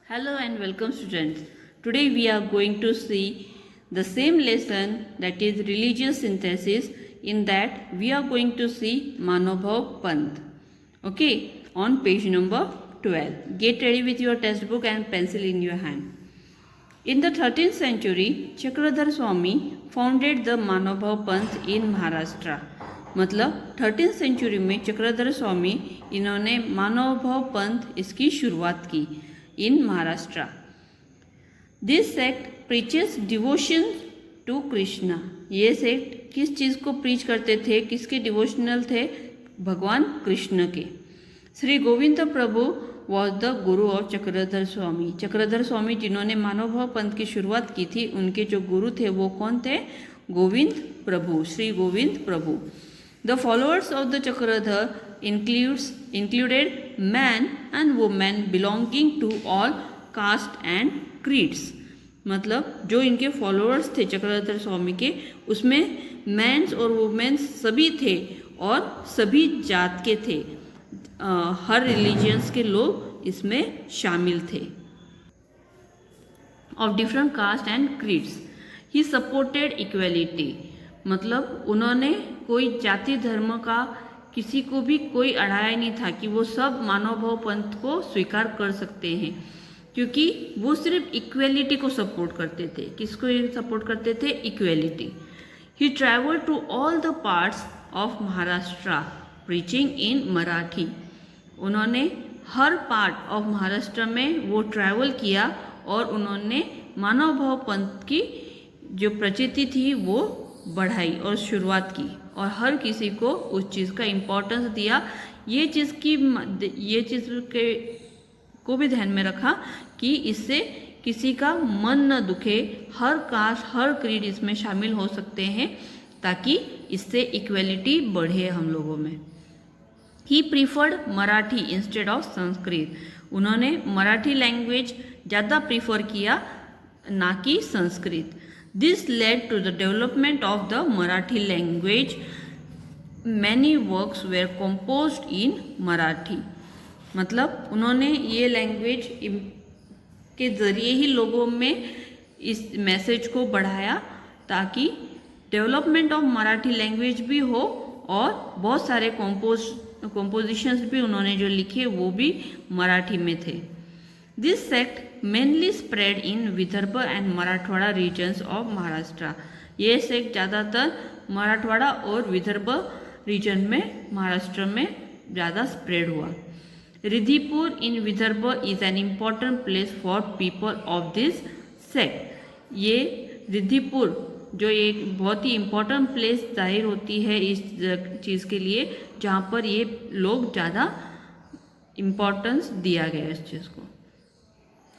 Hello and welcome students. Today we are going to see the same lesson, that is religious synthesis. In that we are going to see Manobhav Panth. Okay, on page number 12. Get ready with your textbook and pencil in your hand. In the 13th century, Chakradhar Swami founded the Manobhav Panth in Maharashtra. मतलब 13th century में चक्रधर स्वामी इन्होंने मानवभाव पंथ इसकी शुरुआत की in Maharashtra. This sect preaches devotion to Krishna. ये sect किस चीज़ को प्रीच करते थे, किसके डिवोशनल थे? भगवान कृष्ण के. श्री गोविंद प्रभु was the Guru of Chakradhar स्वामी. चक्रधर स्वामी जिन्होंने मानवभाव पंथ की शुरुआत की थी, उनके जो गुरु थे वो कौन थे? गोविंद प्रभु, श्री गोविंद प्रभु. The followers of the Chakradhar included men and women belonging to all caste and creeds. मतलब जो इनके फॉलोअर्स थे चक्रधर स्वामी के, उसमें मेंस और वुमेन्स सभी थे और सभी जात के थे. हर रिलीजियंस के लोग इसमें शामिल थे. Of different caste and creeds. He supported equality. मतलब उन्होंने कोई जाति धर्म का किसी को भी कोई अड़ाया नहीं था कि वो सब मानवभाव पंथ को स्वीकार कर सकते हैं, क्योंकि वो सिर्फ इक्वेलिटी को सपोर्ट करते थे. किसको सपोर्ट करते थे? Equality. He travel to all the parts of Maharashtra preaching in Marathi. उन्होंने हर पार्ट ऑफ महाराष्ट्र में वो ट्रैवल किया और उन्होंने मानवभाव पंथ की जो प्रचिति थी वो बढ़ाई और शुरुआत की और हर किसी को उस चीज़ का इम्पोर्टेंस दिया. ये चीज़ के को भी ध्यान में रखा कि इससे किसी का मन न दुखे. हर कास्ट, हर क्रीड इसमें शामिल हो सकते हैं ताकि इससे इक्वेलिटी बढ़े हम लोगों में. He preferred Marathi instead of Sanskrit. उन्होंने मराठी लैंग्वेज ज़्यादा प्रीफर किया, ना कि Sanskrit. This led to the development of the Marathi language. Many works were composed in Marathi. मतलब उन्होंने ये लैंग्वेज के ज़रिए ही लोगों में इस मैसेज को बढ़ाया ताकि डेवलपमेंट ऑफ मराठी लैंग्वेज भी हो और बहुत सारे कंपोजिशंस भी उन्होंने जो लिखे वो भी मराठी में थे. This sect mainly spread in Vidarbha and Marathwada regions of Maharashtra. ये सेक्ट ज़्यादातर मराठवाड़ा और विदर्भ रीजन में महाराष्ट्र में ज़्यादा स्प्रेड हुआ. Ridhipur in Vidarbha is an important place for people of this sect. ये रिधिपुर जो एक बहुत ही इम्पॉर्टेंट प्लेस जाहिर होती है इस चीज़ के लिए, जहाँ पर ये लोग ज़्यादा इम्पोर्टेंस दिया गया इस चीज़ को.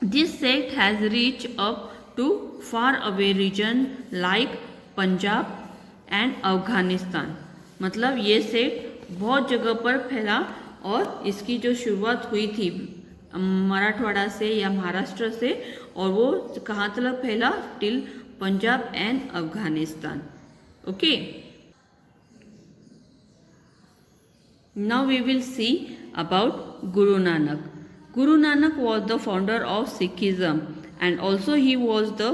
This sect has reached up to far away region like Punjab and Afghanistan. मतलब ये सेक्ट बहुत जगह पर फैला और इसकी जो शुरुआत हुई थी मराठवाड़ा से या महाराष्ट्र से, और वो कहाँ तक फैला? Till Punjab and Afghanistan. Okay, now we will see about Guru Nanak. Guru Nanak was the founder of Sikhism and also he was the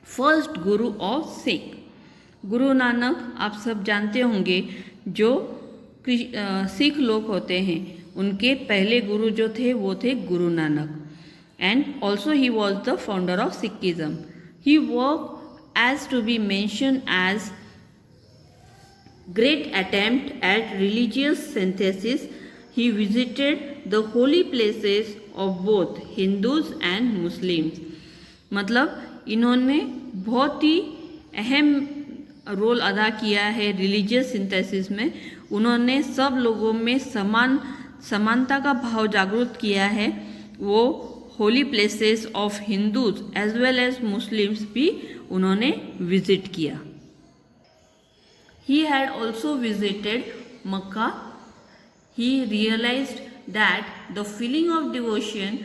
first guru of Sikh. Guru Nanak आप सब जानते होंगे, जो सिख लोग होते हैं उनके पहले गुरु जो थे वो थे Guru Nanak. And also he was the founder of Sikhism. He work as to be mention as great attempt at religious synthesis. He visited the holy places of both Hindus and Muslims. मतलब इन्होंने बहुत ही अहम रोल अदा किया है रिलीजियस सिंथेसिस में. उन्होंने सब लोगों में समानता का भाव जागृत किया है. वो holy places of Hindus as well as Muslims भी उन्होंने विजिट किया. He had also visited Makkah. He realized that the feeling of devotion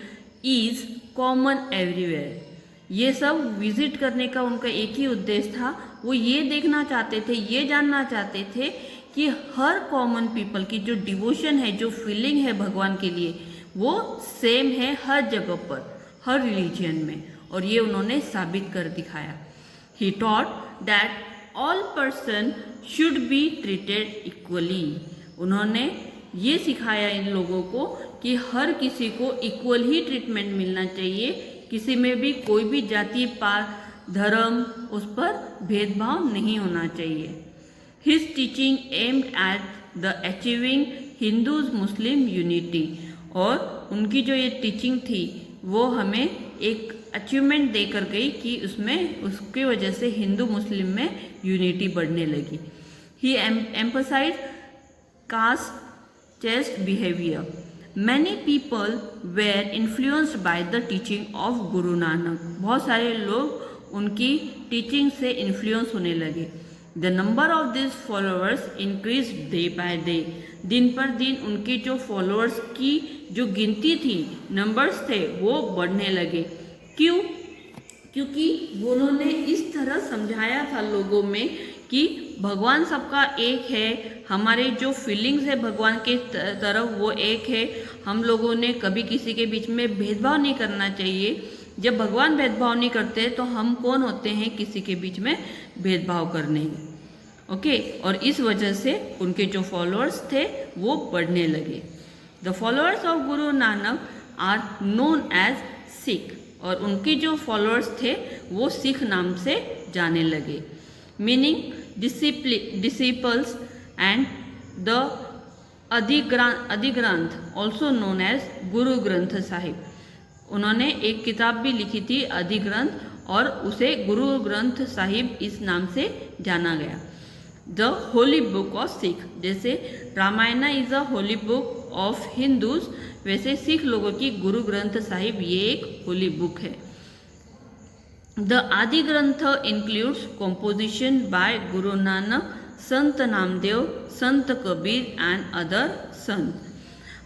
is common everywhere. ये सब विजिट करने का उनका एक ही उद्देश्य था. वो ये देखना चाहते थे, ये जानना चाहते थे कि हर कॉमन पीपल की जो डिवोशन है, जो फीलिंग है भगवान के लिए, वो सेम है हर जगह पर. हर रिलीजन में, और ये उन्होंने साबित कर दिखाया। He taught that all person should be treated equally. उन्होंने ये सिखाया इन लोगों को कि हर किसी को इक्वल ही ट्रीटमेंट मिलना चाहिए, किसी में भी कोई भी जाति पात धर्म उस पर भेदभाव नहीं होना चाहिए। His teaching aimed at the achieving Hindus Muslim unity, और उनकी जो ये टीचिंग थी वो हमें एक अचीवमेंट देकर गई कि उसमें उसकी वजह से हिंदू मुस्लिम में यूनिटी बढ़ने लगी। He emphasise caste chaste behaviour. Many people were influenced by the teaching of Guru Nanak. बहुत सारे लोग उनकी टीचिंग से इन्फ्लुएंस होने लगे। The number of this followers increase day by day. दिन पर दिन उनके जो फॉलोअर्स की जो गिनती थी, नंबर्स थे, वो बढ़ने लगे। क्यों? क्योंकि उन्होंने इस तरह समझाया था लोगों में कि भगवान सबका एक है, हमारे जो फीलिंग्स है भगवान के तरफ वो एक है, हम लोगों ने कभी किसी के बीच में भेदभाव नहीं करना चाहिए। जब भगवान भेदभाव नहीं करते तो हम कौन होते हैं किसी के बीच में भेदभाव करने। ओके, और इस वजह से उनके जो फॉलोअर्स थे वो बढ़ने लगे। The followers of Guru Nanak are known as Sikh, और उनके जो फॉलोअर्स थे वो सिख नाम से जाने लगे। Meaning disciples and the Adi Granth also known as Guru Granth Sahib. उन्होंने एक किताब भी लिखी थी अधिग्रंथ, और उसे गुरु ग्रंथ साहिब इस नाम से जाना गया। The holy book of Sikh, जैसे Ramayana is a holy book of Hindus, वैसे सिख लोगों की गुरु ग्रंथ साहिब ये एक होली बुक है। द आदि ग्रंथ includes composition bye Guru Nanak, Sant Namdev, Sant Kabir and other संत।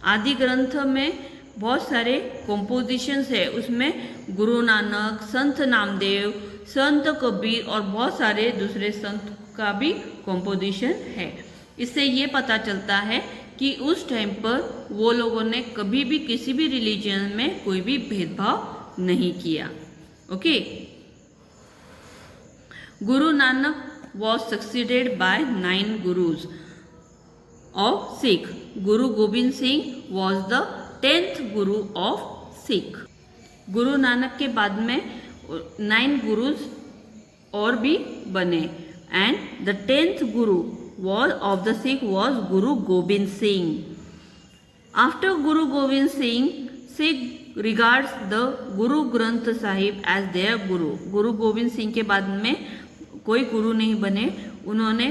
आदि ग्रंथ में बहुत सारे कॉम्पोजिशंस है, उसमें गुरु नानक, संत नामदेव, संत कबीर और बहुत सारे दूसरे संत का भी कॉम्पोजिशन है। इससे ये पता चलता है कि उस टाइम पर वो लोगों ने कभी भी किसी भी रिलीजन में कोई भी भेदभाव नहीं किया। Okay, Guru Nanak was succeeded by 9 Gurus of Sikh. Guru Gobind Singh was the 10th Guru of Sikh. Guru Nanak के बाद में 9 गुरुज और भी बने, and the 10th Guru was of the Sikh was Guru Gobind Singh. After Guru Gobind Singh, Sikh regards the Guru Granth Sahib as their Guru. गुरु गोविंद सिंह के बाद में कोई गुरु नहीं बने, उन्होंने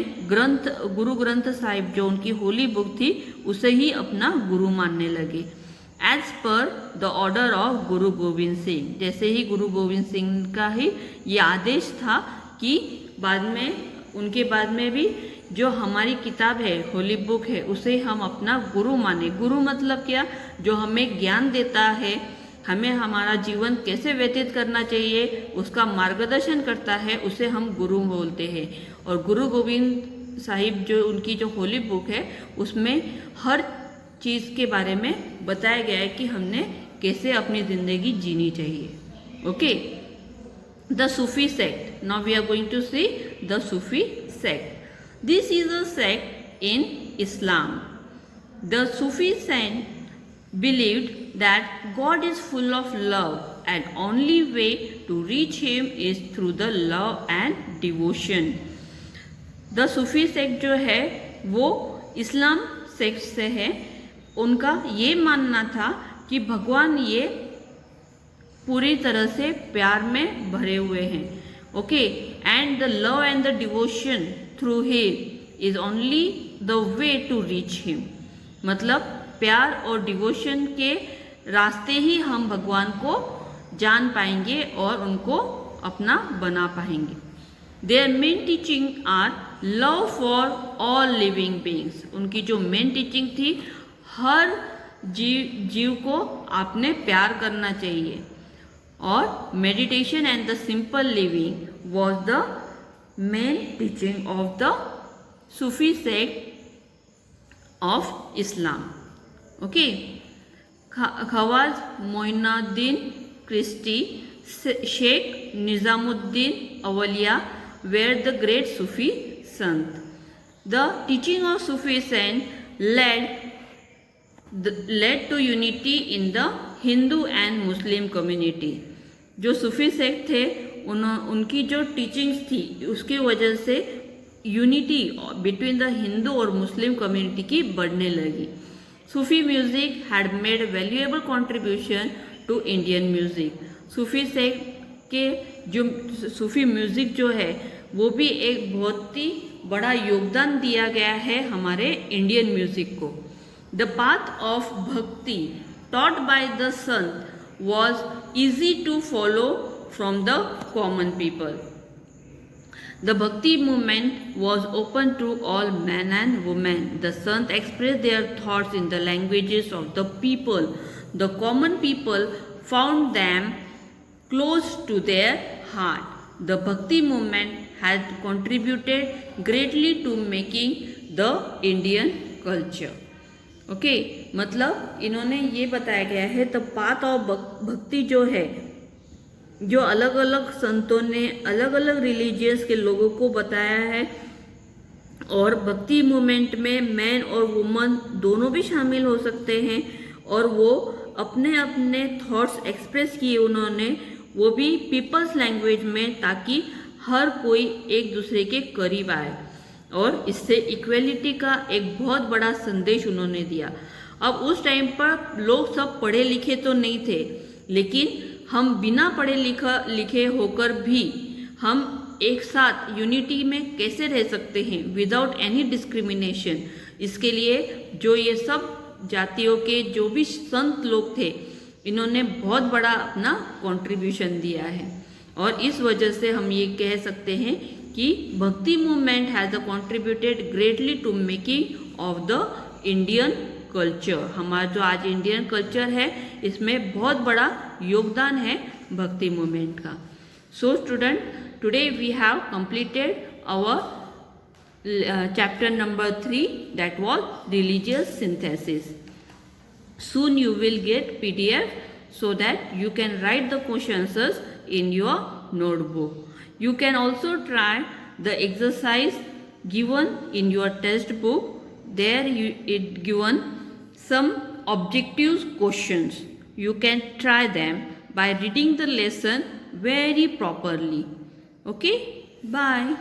गुरु ग्रंथ साहिब जो उनकी होली बुक थी उसे ही अपना गुरु मानने लगे। As per the order of गुरु गोविंद सिंह, जैसे ही गुरु गोविंद सिंह का ही ये आदेश था कि बाद में उनके बाद में भी जो हमारी किताब है, होली बुक है, उसे हम अपना गुरु माने। गुरु मतलब क्या? जो हमें ज्ञान देता है, हमें हमारा जीवन कैसे व्यतीत करना चाहिए उसका मार्गदर्शन करता है, उसे हम गुरु बोलते हैं। और गुरु गोविंद साहिब जो उनकी जो होली बुक है उसमें हर चीज़ के बारे में बताया गया है कि हमने कैसे अपनी ज़िंदगी जीनी चाहिए। Okay, the Sufi sect. Now we are going to see the Sufi sect. This is a sect in Islam. The Sufi saint believed that God is full of love and only way to reach him is through the love and devotion. The Sufi sect जो है वो इस्लाम sect से है। उनका ये मानना था कि भगवान ये पूरी तरह से प्यार में भरे हुए हैं। Okay, and the love and the devotion through him is only the way to reach him. मतलब प्यार और डिवोशन के रास्ते ही हम भगवान को जान पाएंगे और उनको अपना बना पाएंगे। Their main teaching are love for all living beings. उनकी जो मेन टीचिंग थी, हर जीव को आपने प्यार करना चाहिए। और meditation and the simple living was the main teaching of the Sufi sect of Islam. Okay, Khwaja Moinuddin Christie, Sheikh Nizamuddin Awliya were the great Sufi Sant. The teaching of Sufi saint led to unity in the Hindu and Muslim community. जो सूफी sect थे उनकी जो teachings थी उसकी वजह से unity between the Hindu और Muslim community की बढ़ने लगी. Sufi music had made valuable contribution to Indian music. Sufi sect के जो सूफी म्यूजिक जो है वो भी एक बहुत ही बड़ा योगदान दिया गया है हमारे इंडियन म्यूजिक को. द पाथ ऑफ भक्ति taught by the Sant was easy to follow from the common people. The Bhakti movement was open to all men and women. The Sant expressed their thoughts in the languages of the people. The common people found them close to their heart. The Bhakti movement had contributed greatly to making the Indian culture. Okay मतलब इन्होंने ये बताया गया है the path of भक्ति जो है जो अलग अलग संतों ने अलग अलग रिलीजियस के लोगों को बताया है और भक्ति मूवमेंट में मैन और वुमन दोनों भी शामिल हो सकते हैं और वो अपने अपने थॉट्स एक्सप्रेस किए उन्होंने वो भी पीपल्स लैंग्वेज में ताकि हर कोई एक दूसरे के करीब आए और इससे इक्वेलिटी का एक बहुत बड़ा संदेश उन्होंने दिया. अब उस टाइम पर लोग सब पढ़े लिखे तो नहीं थे लेकिन हम बिना पढ़े लिखे होकर भी हम एक साथ यूनिटी में कैसे रह सकते हैं विदाउट एनी डिस्क्रिमिनेशन. इसके लिए जो ये सब जातियों के जो भी संत लोग थे इन्होंने बहुत बड़ा अपना कंट्रीब्यूशन दिया है और इस वजह से हम ये कह सकते हैं कि bhakti movement has contributed greatly to making of the Indian culture. हमारा जो आज इंडियन कल्चर है इसमें बहुत बड़ा योगदान है भक्ति मूवमेंट का. So student today we have completed our chapter number 3 that was religious synthesis. Soon you will get PDF so that you can write the questions in your notebook. You can also try the exercise given in your test book. There it given some objective questions. You can try them by reading the lesson very properly. Okay? Bye.